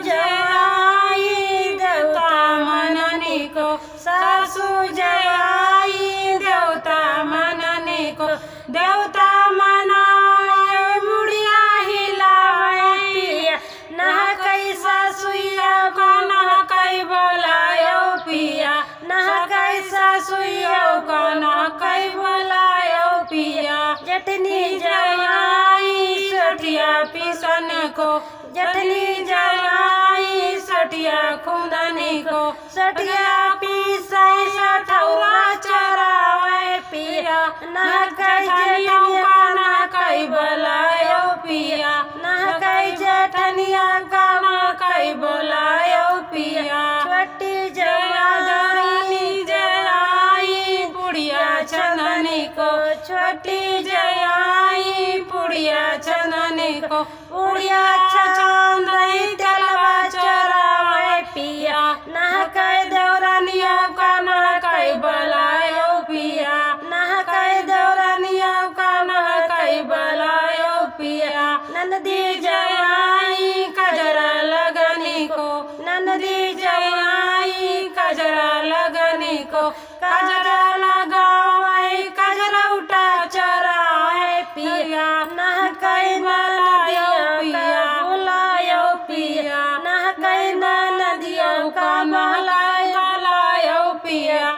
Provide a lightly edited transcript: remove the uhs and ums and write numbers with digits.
जवाई देवता मनने को, सासू जवाई देवता मनने को। देवता मनाए मुड़िया हिलाए पिया, नह कई सासुया को नह कई बोलायो पिया, नह कई सासुया को नह कई बोलायो पिया। जटनी जवाई सठिया पिसन को, जटनी जवाई सठिया खुदनी को। सठिया पिसाई सठौरा चरावे पिया, नह कई जटनिया का नह कई बोलायो पिया, नह कई जटनिया का नह कई बोलायो पिया। छोटी जवानी जयाई पुड़िया चंदनी को, छोटी जयाई पुड़िया चंदनी को। पुड़िया चंदनी तेलवा चरावे पिया, नह कई देवरानिया का नह कई बोलायो पिया, नह कई देवरानिया का नह कई बोलायो पिया। नंदी जवाई कजरा लगनी को, नंदी जवाई कजरा लगनी को। कजरा